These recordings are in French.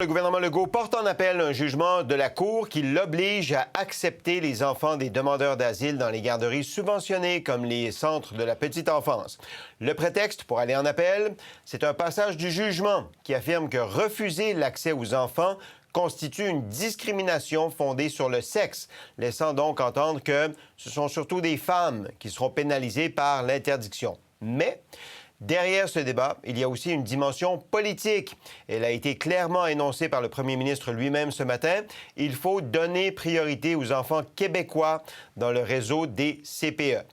Le gouvernement Legault porte en appel un jugement de la Cour qui l'oblige à accepter les enfants des demandeurs d'asile dans les garderies subventionnées comme les centres de la petite enfance. Le prétexte pour aller en appel, c'est un passage du jugement qui affirme que refuser l'accès aux enfants constitue une discrimination fondée sur le sexe, laissant donc entendre que ce sont surtout des femmes qui seront pénalisées par l'interdiction. Mais derrière ce débat, il y a aussi une dimension politique. Elle a été clairement énoncée par le premier ministre lui-même ce matin. Il faut donner priorité aux enfants québécois dans le réseau des CPE.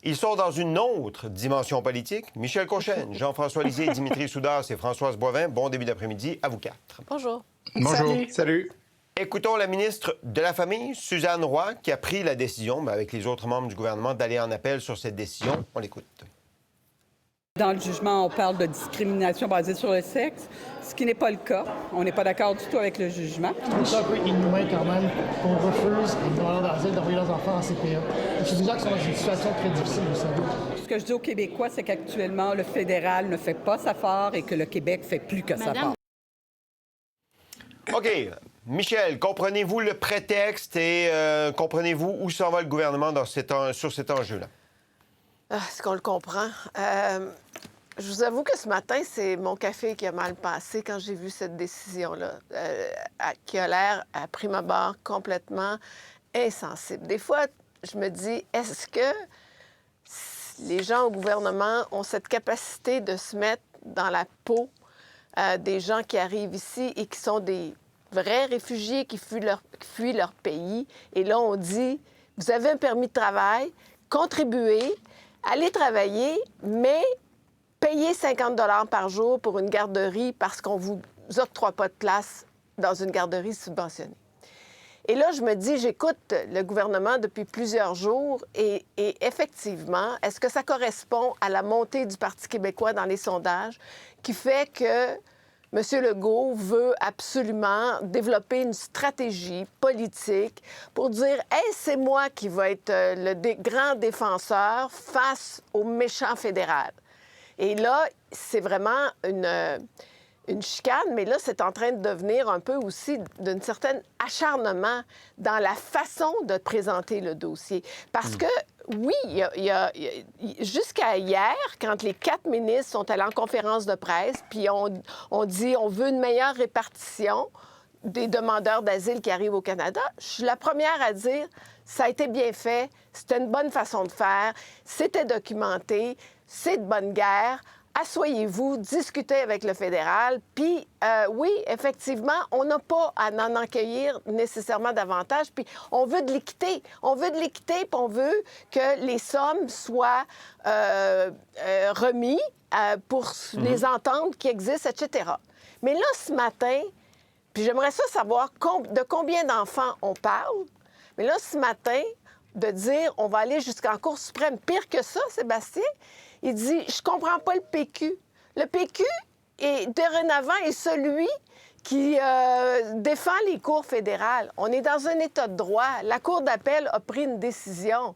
Ils sont dans une autre dimension politique. Michel Courchaine, Jean-François Lisée, Dimitri Soudas et Françoise Boivin. Bon début d'après-midi à vous quatre. Bonjour. Bonjour. Salut. Écoutons la ministre de la Famille, Suzanne Roy, qui a pris la décision, avec les autres membres du gouvernement, d'aller en appel sur cette décision. On l'écoute. Dans le jugement, on parle de discrimination basée sur le sexe, ce qui n'est pas le cas. On n'est pas d'accord du tout avec le jugement. Je trouve ça un peu inhumain quand même qu'on refuse aux demandeurs d'asile d'envoyer leurs enfants en CPE. C'est des gens qui sont dans une situation très difficile, vous savez. Ce que je dis aux Québécois, c'est qu'actuellement, le fédéral ne fait pas sa part et que le Québec fait plus que sa part. OK. Michel, comprenez-vous le prétexte et comprenez-vous où s'en va le gouvernement sur cet enjeu-là? Est-ce qu'on le comprend? Je vous avoue que ce matin, c'est mon café qui a mal passé quand j'ai vu cette décision-là, qui a l'air, à prime abord, complètement insensible. Des fois, je me dis, est-ce que les gens au gouvernement ont cette capacité de se mettre dans la peau des gens qui arrivent ici et qui sont des vrais réfugiés qui fuient leur pays? Et là, on dit, vous avez un permis de travail, contribuez, allez travailler, mais payez 50 $ par jour pour une garderie parce qu'on ne vous octroie pas de place dans une garderie subventionnée. Et là, je me dis, j'écoute le gouvernement depuis plusieurs jours et effectivement, est-ce que ça correspond à la montée du Parti québécois dans les sondages qui fait que M. Legault veut absolument développer une stratégie politique pour dire « Hey, c'est moi qui vais être le grand défenseur face au méchant fédéral. » Et là, c'est vraiment une chicane, mais là, c'est en train de devenir un peu aussi d'un certain acharnement dans la façon de présenter le dossier. Parce que, oui, jusqu'à hier, quand les 4 ministres sont allés en conférence de presse, puis on dit on veut une meilleure répartition des demandeurs d'asile qui arrivent au Canada, je suis la première à dire ça a été bien fait, c'était une bonne façon de faire, c'était documenté, c'est de bonne guerre. Asseyez-vous, discutez avec le fédéral. Puis, oui, effectivement, on n'a pas à en accueillir nécessairement davantage. Puis, on veut de l'équité. On veut de l'équité, puis on veut que les sommes soient remises pour les ententes qui existent, etc. Mais là, ce matin, puis j'aimerais ça savoir de combien d'enfants on parle. Mais là, ce matin, de dire on va aller jusqu'en Cour suprême, pire que ça, Sébastien, il dit « Je comprends pas le PQ. » Le PQ, dorénavant, est celui qui défend les cours fédérales. On est dans un état de droit. La Cour d'appel a pris une décision.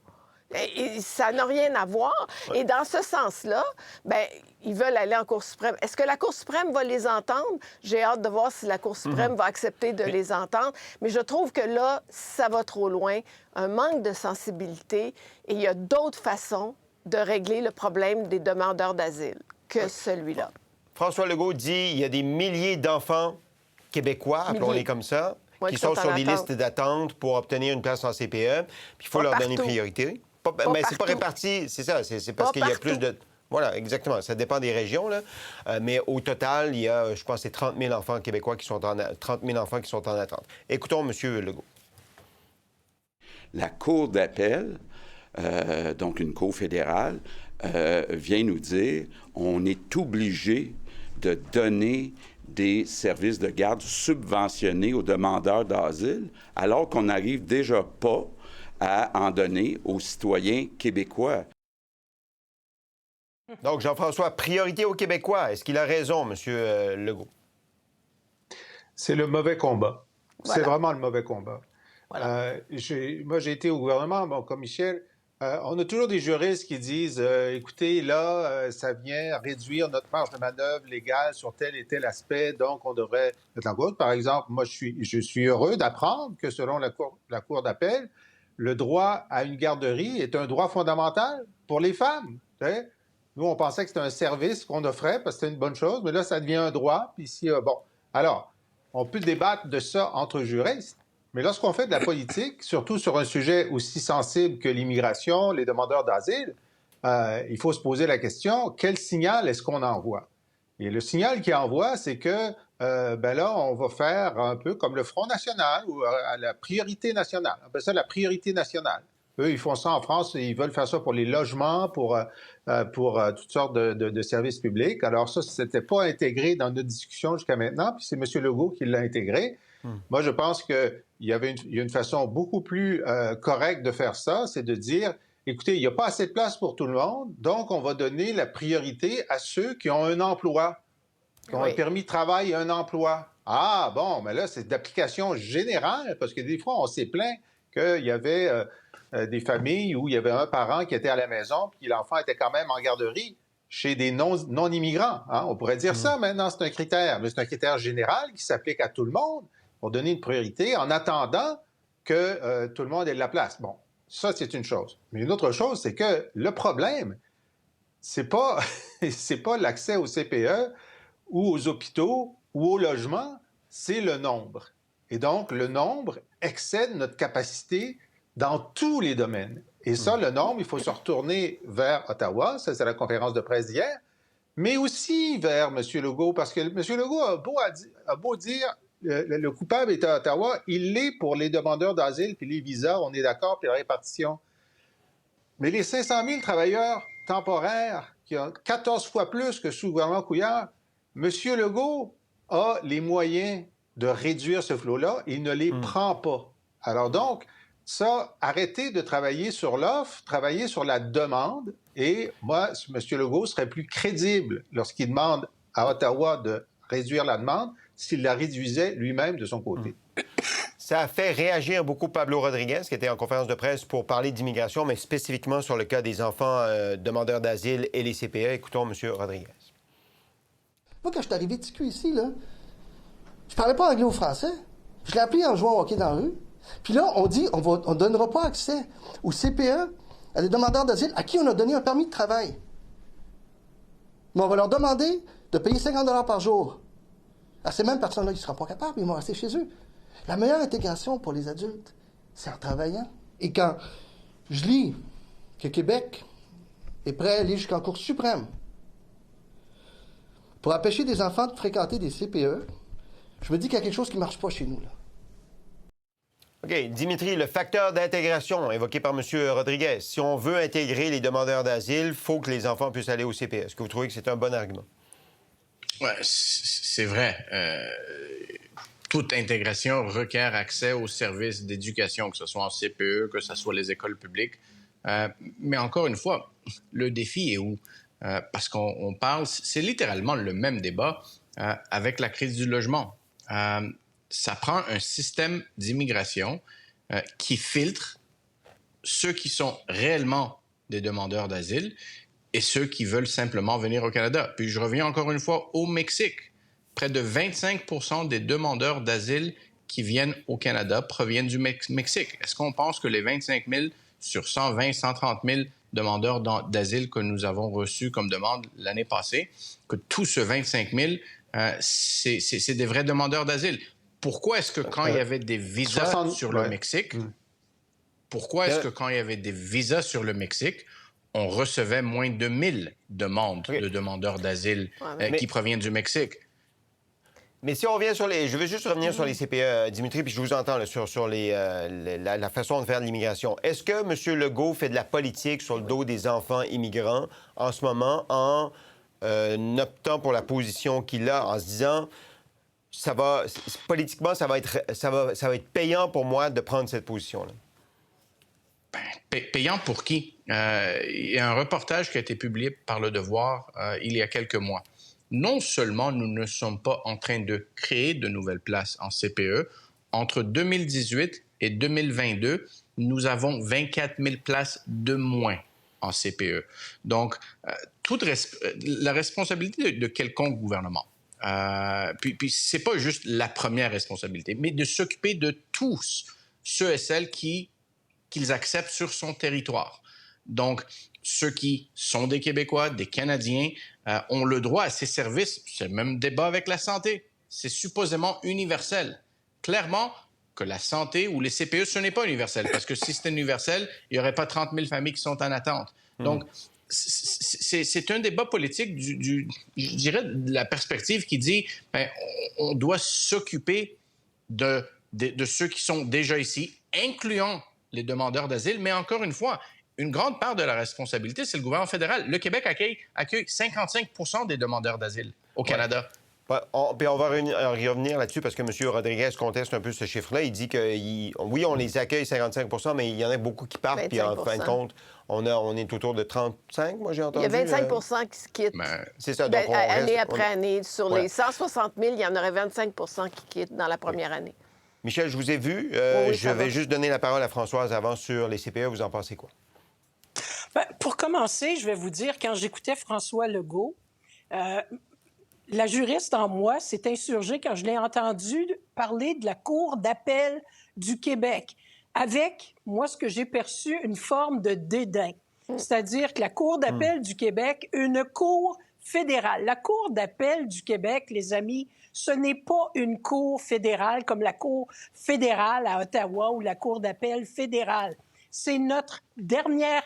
Et ça n'a rien à voir. Ouais. Et dans ce sens-là, bien, ils veulent aller en Cour suprême. Est-ce que la Cour suprême va les entendre? J'ai hâte de voir si la Cour suprême va accepter de les entendre. Mais je trouve que là, ça va trop loin. Un manque de sensibilité. Et il y a d'autres façons de régler le problème des demandeurs d'asile que celui-là. François Legault dit qu'il y a des milliers d'enfants québécois, appelons-les comme ça, qui sont sur des listes d'attente pour obtenir une place en CPE. Puis il faut leur donner priorité. Mais c'est pas réparti, c'est ça. C'est parce qu'il y a plus de... Voilà, exactement. Ça dépend des régions, là. Mais au total, il y a, je pense, 30 000 enfants québécois qui sont en attente. Écoutons M. Legault. La Cour d'appel, donc une cour fédérale, vient nous dire on est obligé de donner des services de garde subventionnés aux demandeurs d'asile, alors qu'on n'arrive déjà pas à en donner aux citoyens québécois. Donc, Jean-François, priorité aux Québécois. Est-ce qu'il a raison, M. Legault? C'est le mauvais combat. Voilà. C'est vraiment le mauvais combat. Voilà. Moi, j'ai été au gouvernement, bon, comme Michel, On a toujours des juristes qui disent écoutez, là, ça vient réduire notre marge de manœuvre légale sur tel et tel aspect, donc on devrait mettre en cause. Par exemple, moi, je suis heureux d'apprendre que selon la Cour d'appel, le droit à une garderie est un droit fondamental pour les femmes. Nous, on pensait que c'était un service qu'on offrait parce que c'était une bonne chose, mais là, ça devient un droit. Puis ici, bon. Alors, on peut débattre de ça entre juristes. Mais lorsqu'on fait de la politique, surtout sur un sujet aussi sensible que l'immigration, les demandeurs d'asile, il faut se poser la question, quel signal est-ce qu'on envoie? Et le signal qu'il envoie, c'est que là, on va faire un peu comme le Front national ou à la priorité nationale. On appelle ça la priorité nationale. Eux, ils font ça en France, ils veulent faire ça pour les logements, pour toutes sortes de services publics. Alors ça, c'était pas intégré dans notre discussion jusqu'à maintenant, puis c'est M. Legault qui l'a intégré. Moi, je pense qu'il y a une façon beaucoup plus correcte de faire ça, c'est de dire, écoutez, il n'y a pas assez de place pour tout le monde, donc on va donner la priorité à ceux qui ont un emploi, qui ont un permis de travail et un emploi. Ah, bon, mais là, c'est d'application générale, parce que des fois, on s'est plaint qu'il y avait des familles où il y avait un parent qui était à la maison, puis l'enfant était quand même en garderie chez des non-immigrants. Hein? On pourrait dire ça maintenant, c'est un critère, mais c'est un critère général qui s'applique à tout le monde pour donner une priorité en attendant que tout le monde ait de la place. Bon, ça, c'est une chose. Mais une autre chose, c'est que le problème, c'est pas l'accès au CPE ou aux hôpitaux ou au logement, c'est le nombre. Et donc, le nombre excède notre capacité dans tous les domaines. Et ça, le nombre, il faut se retourner vers Ottawa, ça c'est la conférence de presse d'hier, mais aussi vers M. Legault, parce que M. Legault a beau dire le coupable est à Ottawa, il l'est pour les demandeurs d'asile puis les visas, on est d'accord, puis la répartition. Mais les 500 000 travailleurs temporaires, qui ont 14 fois plus que sous le gouvernement Couillard, M. Legault a les moyens de réduire ce flot-là, il ne les prend pas. Alors donc, ça, arrêtez de travailler sur l'offre, travaillez sur la demande. Et moi, M. Legault serait plus crédible lorsqu'il demande à Ottawa de réduire la demande s'il la réduisait lui-même de son côté. Ça a fait réagir beaucoup Pablo Rodriguez, qui était en conférence de presse pour parler d'immigration, mais spécifiquement sur le cas des enfants demandeurs d'asile et les CPE. Écoutons M. Rodriguez. Moi, quand je suis arrivé de TQ ici, là, je parlais pas anglais ou français. Je l'ai appris en jouant au hockey dans la rue. Puis là, on dit, on donnera pas accès aux CPE, à des demandeurs d'asile à qui on a donné un permis de travail. Mais on va leur demander de payer 50 $ par jour. À ces mêmes personnes-là, ils ne seront pas capables, ils vont rester chez eux. La meilleure intégration pour les adultes, c'est en travaillant. Et quand je lis que Québec est prêt à aller jusqu'en Cour suprême pour empêcher des enfants de fréquenter des CPE, je me dis qu'il y a quelque chose qui ne marche pas chez nous, là. OK. Dimitri, le facteur d'intégration évoqué par M. Rodriguez, si on veut intégrer les demandeurs d'asile, il faut que les enfants puissent aller au CPE. Est-ce que vous trouvez que c'est un bon argument? Oui, c'est vrai. Toute intégration requiert accès aux services d'éducation, que ce soit en CPE, que ce soit les écoles publiques. Mais encore une fois, le défi est où? Parce qu'on parle, c'est littéralement le même débat avec la crise du logement. Ça prend un système d'immigration qui filtre ceux qui sont réellement des demandeurs d'asile et ceux qui veulent simplement venir au Canada. Puis je reviens encore une fois au Mexique. Près de 25 % des demandeurs d'asile qui viennent au Canada proviennent du Mexique. Est-ce qu'on pense que les 25 000 sur 120, 130 000 demandeurs d'asile que nous avons reçus comme demande l'année passée, que tout ce 25 000, c'est des vrais demandeurs d'asile? Pourquoi est-ce que quand il y avait des visas sur le Mexique, pourquoi est-ce que quand il y avait des visas sur le Mexique, on recevait moins de 1000 demandes de demandeurs d'asile qui proviennent du Mexique? Mais si on revient sur les... Je veux juste revenir sur les CPE, Dimitri, puis je vous entends là, sur la façon de faire de l'immigration. Est-ce que M. Legault fait de la politique sur le dos des enfants immigrants en ce moment en optant pour la position qu'il a, en se disant... politiquement, ça va être payant pour moi de prendre cette position-là? Payant pour qui? Il y a un reportage qui a été publié par Le Devoir il y a quelques mois. Non seulement nous ne sommes pas en train de créer de nouvelles places en CPE, entre 2018 et 2022, nous avons 24 000 places de moins en CPE. Donc, la responsabilité de quelconque gouvernement, puis c'est pas juste la première responsabilité, mais de s'occuper de tous ceux et celles qu'ils acceptent sur son territoire. Donc, ceux qui sont des Québécois, des Canadiens, ont le droit à ces services. C'est le même débat avec la santé. C'est supposément universel. Clairement, que la santé ou les CPE, ce n'est pas universel. Parce que si c'était universel, il n'y aurait pas 30 000 familles qui sont en attente. Donc, c'est un débat politique je dirais, de la perspective qui dit on doit s'occuper de ceux qui sont déjà ici, incluant les demandeurs d'asile. Mais encore une fois, une grande part de la responsabilité, c'est le gouvernement fédéral. Le Québec accueille 55 % des demandeurs d'asile au Canada. Puis on va revenir là-dessus parce que M. Rodriguez conteste un peu ce chiffre-là. Il dit que, oui, on les accueille 55 % mais il y en a beaucoup qui partent. Puis en fin de compte, on est autour de 35, moi j'ai entendu. Il y a 25 qui se quittent. C'est ça. Donc année après année. Sur les 160 000, il y en aurait 25 qui quittent dans la première année. Michel, je vous ai vu. Je vais juste donner la parole à Françoise avant sur les CPE. Vous en pensez quoi? Pour commencer, je vais vous dire, quand j'écoutais François Legault, la juriste en moi s'est insurgée quand je l'ai entendu parler de la Cour d'appel du Québec, avec, moi, ce que j'ai perçu, une forme de dédain. C'est-à-dire que la Cour d'appel du Québec, une cour fédérale. La Cour d'appel du Québec, les amis, ce n'est pas une cour fédérale comme la Cour fédérale à Ottawa ou la Cour d'appel fédérale. C'est notre dernier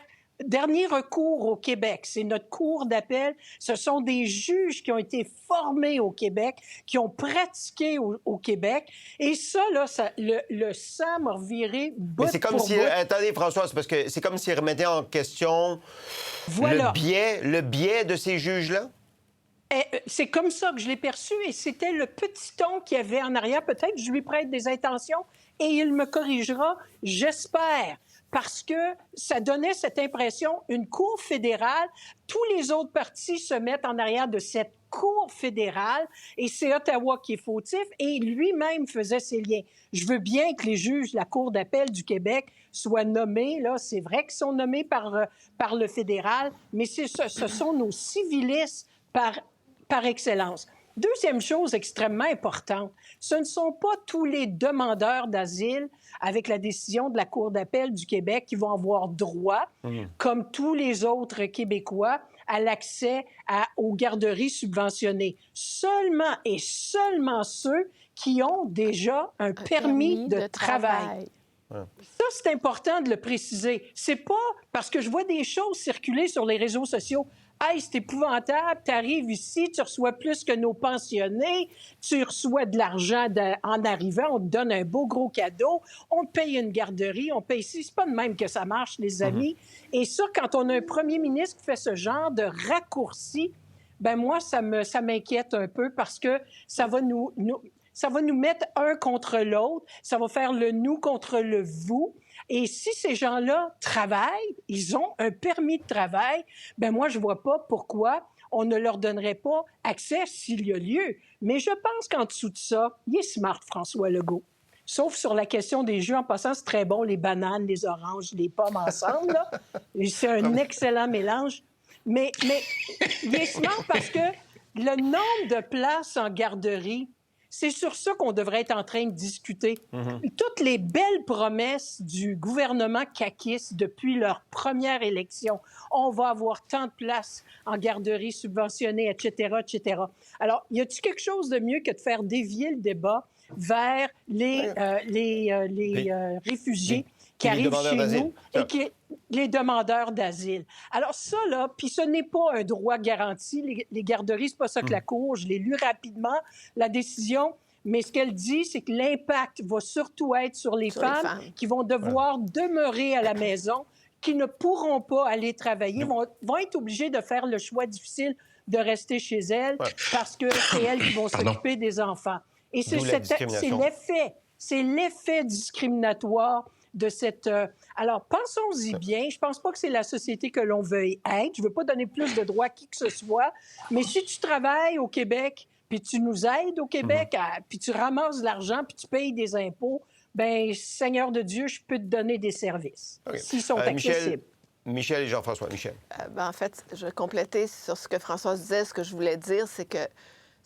recours au Québec, c'est notre cour d'appel. Ce sont des juges qui ont été formés au Québec, qui ont pratiqué au Québec. Et ça, là, le sang m'a reviré bout c'est comme pour si... bout. Attendez, Françoise, parce que c'est comme s'ils remettaient en question le biais de ces juges-là? C'est comme ça que je l'ai perçu et c'était le petit ton qu'il y avait en arrière. Peut-être je lui prête des intentions et il me corrigera, j'espère. Parce que ça donnait cette impression, une cour fédérale, tous les autres partis se mettent en arrière de cette cour fédérale et c'est Ottawa qui est fautif et lui-même faisait ses liens. Je veux bien que les juges de la Cour d'appel du Québec soient nommés, là, c'est vrai qu'ils sont nommés par le fédéral, mais ce sont nos civilistes par excellence. Deuxième chose extrêmement importante, ce ne sont pas tous les demandeurs d'asile avec la décision de la Cour d'appel du Québec qui vont avoir droit, comme tous les autres Québécois, à l'accès aux garderies subventionnées. Seulement et seulement ceux qui ont déjà un permis de travail. Ça, c'est important de le préciser. C'est pas parce que je vois des choses circuler sur les réseaux sociaux. Hey, c'est épouvantable, tu arrives ici, tu reçois plus que nos pensionnés, tu reçois de l'argent en arrivant, on te donne un beau gros cadeau, on te paye une garderie, on paye ici. C'est pas de même que ça marche, les amis. Et ça, quand on a un premier ministre qui fait ce genre de raccourci, ben moi, ça m'inquiète un peu parce que ça va nous mettre un contre l'autre, ça va faire le nous contre le vous. Et si ces gens-là travaillent, ils ont un permis de travail, ben moi, je vois pas pourquoi on ne leur donnerait pas accès s'il y a lieu. Mais je pense qu'en dessous de ça, il est smart, François Legault. Sauf sur la question des jus. En passant, c'est très bon, les bananes, les oranges, les pommes ensemble, là. C'est un excellent mélange. Mais il est smart parce que le nombre de places en garderie, c'est sur ça qu'on devrait être en train de discuter. Toutes les belles promesses du gouvernement caquiste depuis leur première élection, on va avoir tant de places en garderie subventionnées, etc., etc. Alors, y a-t-il quelque chose de mieux que de faire dévier le débat vers les réfugiés qui arrivent chez nous et les demandeurs d'asile. Alors ça, là, puis ce n'est pas un droit garanti. Les garderies, c'est pas ça que la Cour, je l'ai lu rapidement, la décision, mais ce qu'elle dit, c'est que l'impact va surtout être sur les femmes qui vont devoir demeurer à la maison, qui ne pourront pas aller travailler, vont être obligées de faire le choix difficile de rester chez elles parce que c'est elles qui vont s'occuper des enfants. Et c'est l'effet discriminatoire de cette... Alors, pensons-y bien. Je pense pas que c'est la société que l'on veut être. Je veux pas donner plus de droits à qui que ce soit. Mais si tu travailles au Québec, puis tu nous aides au Québec, puis tu ramasses de l'argent, puis tu payes des impôts, ben Seigneur de Dieu, je peux te donner des services, s'ils sont accessibles. Michel et Jean-François. Michel. En fait, je vais compléter sur ce que Françoise disait. Ce que je voulais dire, c'est que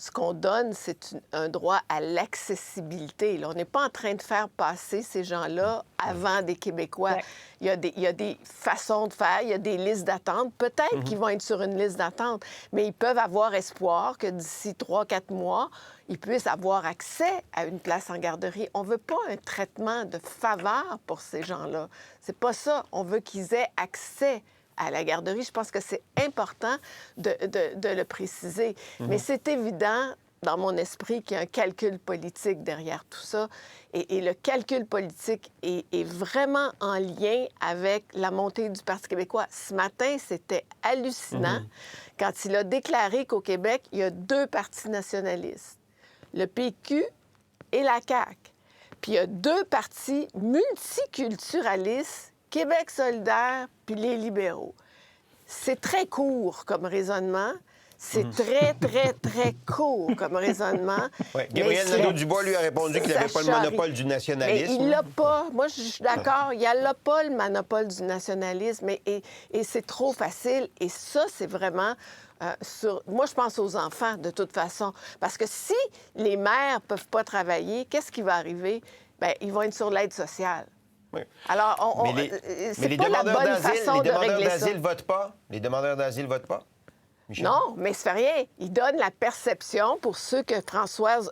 ce qu'on donne, c'est un droit à l'accessibilité. Là, on n'est pas en train de faire passer ces gens-là avant des Québécois. Ouais. Il y a des façons de faire, il y a des listes d'attente. Peut-être qu'ils vont être sur une liste d'attente, mais ils peuvent avoir espoir que d'ici 3-4 mois, ils puissent avoir accès à une place en garderie. On ne veut pas un traitement de faveur pour ces gens-là. C'est pas ça. On veut qu'ils aient accès à la garderie. Je pense que c'est important de le préciser. Mais c'est évident, dans mon esprit, qu'il y a un calcul politique derrière tout ça. Et le calcul politique est vraiment en lien avec la montée du Parti québécois. Ce matin, c'était hallucinant quand il a déclaré qu'au Québec, il y a 2 partis nationalistes, le PQ et la CAQ. Puis il y a 2 partis multiculturalistes, Québec solidaire puis les libéraux. C'est très court comme raisonnement. C'est très, très, très court comme raisonnement. Ouais. Gabriel Nadeau-Dubois lui a répondu qu'il n'avait pas le monopole du nationalisme. Mais il l'a pas. Moi, je suis d'accord. Il n'a pas le monopole du nationalisme. Et c'est trop facile. Et ça, c'est vraiment... Moi, je pense aux enfants, de toute façon. Parce que si les mères ne peuvent pas travailler, qu'est-ce qui va arriver? Bien, ils vont être sur l'aide sociale. Oui. Alors, c'est pas la bonne façon de régler ça. Les demandeurs d'asile votent pas? Les demandeurs d'asile votent pas? Michel? Non, mais ça fait rien. Il donne la perception, pour ceux que Françoise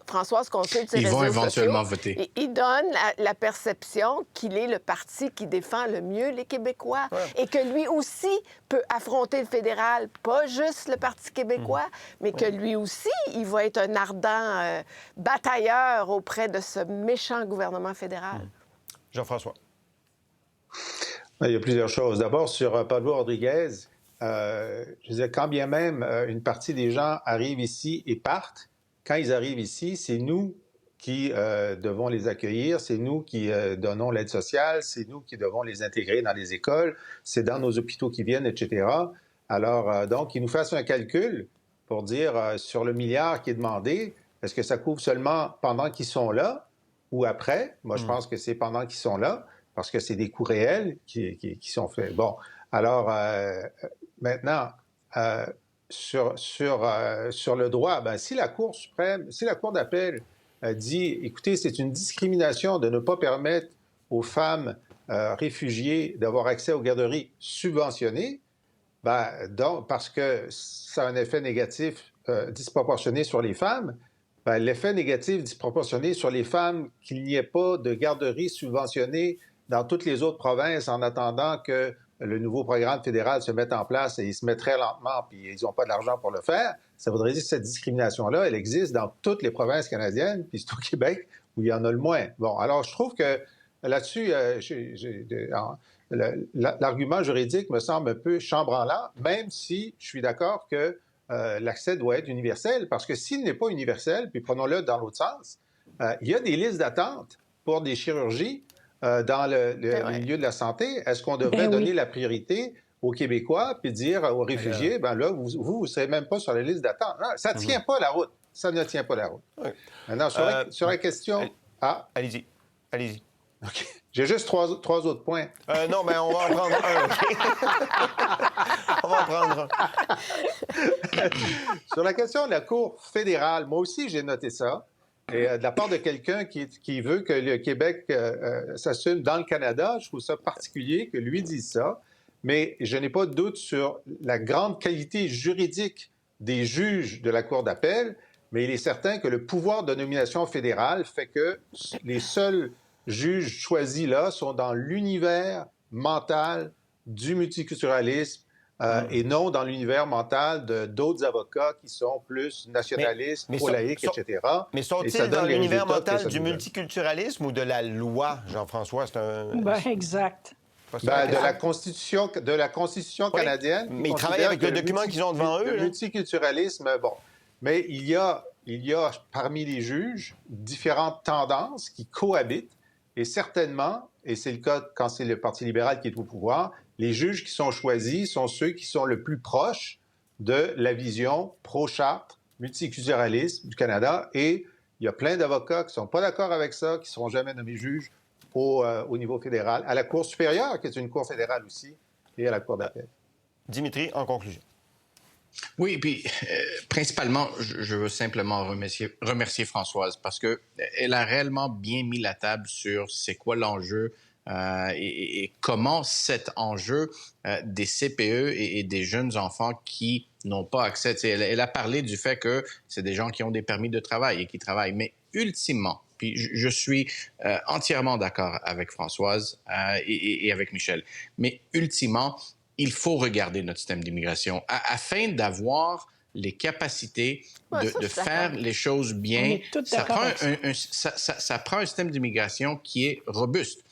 consulte ses réseaux sociaux... Ils vont éventuellement voter. Il donne la perception qu'il est le parti qui défend le mieux les Québécois et que lui aussi peut affronter le fédéral, pas juste le Parti québécois, mais que lui aussi, il va être un ardent batailleur auprès de ce méchant gouvernement fédéral. Jean-François. Il y a plusieurs choses. D'abord, sur Pablo Rodriguez, je disais, quand bien même une partie des gens arrivent ici et partent, quand ils arrivent ici, c'est nous qui devons les accueillir, c'est nous qui donnons l'aide sociale, c'est nous qui devons les intégrer dans les écoles, c'est dans nos hôpitaux qui viennent, etc. Alors, donc, qu'ils nous fassent un calcul pour dire, sur le milliard qui est demandé, est-ce que ça couvre seulement pendant qu'ils sont là ou après? Moi, je pense que c'est pendant qu'ils sont là, parce que c'est des coûts réels qui sont faits. Bon, alors, maintenant, sur le droit, ben, si la Cour suprême, si la Cour d'appel dit, écoutez, c'est une discrimination de ne pas permettre aux femmes réfugiées d'avoir accès aux garderies subventionnées, ben, donc, parce que ça a un effet négatif disproportionné sur les femmes, ben, l'effet négatif disproportionné sur les femmes qu'il n'y ait pas de garderies subventionnées dans toutes les autres provinces en attendant que le nouveau programme fédéral se mette en place et il se met très lentement, puis ils n'ont pas de l'argent pour le faire, ça voudrait dire que cette discrimination-là, elle existe dans toutes les provinces canadiennes, puis c'est au Québec où il y en a le moins. Bon, alors je trouve que là-dessus, l'argument juridique me semble un peu chambranlant, même si je suis d'accord que l'accès doit être universel, parce que s'il n'est pas universel, puis prenons-le dans l'autre sens, il y a des listes d'attente pour des chirurgies dans le milieu de la santé. Est-ce qu'on devrait donner la priorité aux Québécois puis dire aux réfugiés, ben là, vous ne serez même pas sur la liste d'attente? Non, ça ne tient pas la route. Ça ne tient pas la route. Oui. Maintenant, sur la question... Allez-y. Allez-y. OK. J'ai juste trois autres points. Non, mais on va en prendre un, OK? On va en prendre un. Sur la question de la Cour fédérale, moi aussi, j'ai noté ça. Et de la part de quelqu'un qui veut que le Québec s'assume dans le Canada, je trouve ça particulier que lui dise ça. Mais je n'ai pas de doute sur la grande qualité juridique des juges de la Cour d'appel, mais il est certain que le pouvoir de nomination fédérale fait que les seuls juges choisis là sont dans l'univers mental du multiculturalisme et non dans l'univers mental d'autres avocats qui sont plus nationalistes, pro-laïques, etc. Mais sont-ils dans l'univers mental du multiculturalisme ou de la loi, Jean-François? Ben, exact. Ben, de la Constitution canadienne. Mais ils travaillent avec le document qu'ils ont devant eux. Le multiculturalisme, bon. Mais il y a parmi les juges différentes tendances qui cohabitent. Et certainement, et c'est le cas quand c'est le Parti libéral qui est au pouvoir, les juges qui sont choisis sont ceux qui sont le plus proches de la vision pro-charte, multiculturaliste du Canada. Et il y a plein d'avocats qui ne sont pas d'accord avec ça, qui ne seront jamais nommés juges au niveau fédéral, à la Cour supérieure, qui est une cour fédérale aussi, et à la Cour d'appel. Dimitri, en conclusion. Oui, puis principalement, je veux simplement remercier Françoise parce qu'elle a réellement bien mis la table sur c'est quoi l'enjeu et comment cet enjeu des CPE et des jeunes enfants qui n'ont pas accès. Elle a parlé du fait que c'est des gens qui ont des permis de travail et qui travaillent, mais ultimement, puis je suis entièrement d'accord avec Françoise et avec Michel, mais ultimement, il faut regarder notre système d'immigration afin d'avoir les capacités de faire les choses bien. Ça prend un système d'immigration qui est robuste.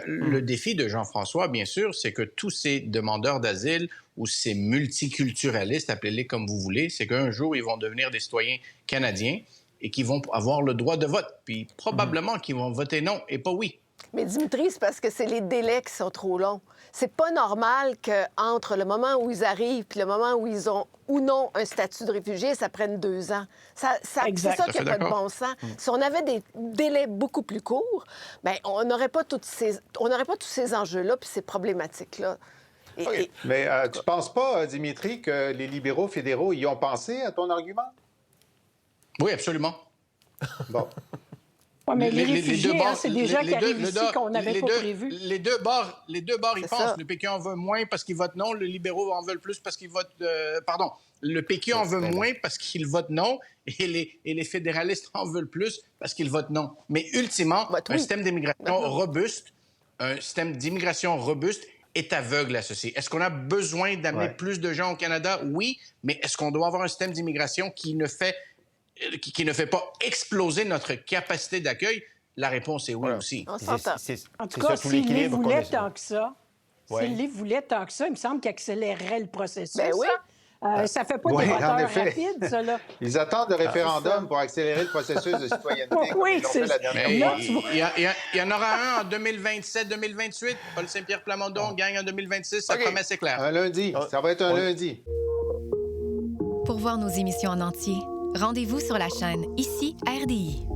Le défi de Jean-François, bien sûr, c'est que tous ces demandeurs d'asile ou ces multiculturalistes, appelez-les comme vous voulez, c'est qu'un jour, ils vont devenir des citoyens canadiens et qu'ils vont avoir le droit de vote. Puis probablement qu'ils vont voter non et pas oui. Mais Dimitri, c'est parce que c'est les délais qui sont trop longs. C'est pas normal qu'entre le moment où ils arrivent et le moment où ils ont ou non un statut de réfugié, ça prenne 2 ans. C'est ça qui n'a pas de bon sens. Si on avait des délais beaucoup plus courts, bien, on n'aurait pas tous ces enjeux-là puis ces problématiques-là. Okay. Mais tu ne penses pas, Dimitri, que les libéraux fédéraux y ont pensé à ton argument? Oui, absolument. Bon. Oui, mais les réfugiés, c'est des gens qui arrivent ici qu'on n'avait pas prévu. Les deux bords y pensent. Le PQ en veut moins parce qu'ils votent non. Les libéraux en veulent plus parce qu'ils votent... Le PQ en veut moins parce qu'ils votent non. Et les fédéralistes en veulent plus parce qu'ils votent non. Mais ultimement, un système d'immigration robuste est aveugle à ceci. Est-ce qu'on a besoin d'amener plus de gens au Canada? Oui. Mais est-ce qu'on doit avoir un système d'immigration qui ne fait pas exploser notre capacité d'accueil? La réponse est oui aussi. On s'entend. En tout cas, s'il les voulait tant que ça, il me semble qu'il accélérerait le processus. Ben oui. Ça fait pas des moteurs rapides, ça, là. Ils attendent le référendum pour accélérer le processus de citoyenneté. Oui, c'est ça. Il y en aura un en 2027-2028. Paul Saint-Pierre Plamondon gagne en 2026. Sa promesse est claire. Un lundi. Ça va être un lundi. Pour voir nos émissions en entier, rendez-vous sur la chaîne Ici RDI.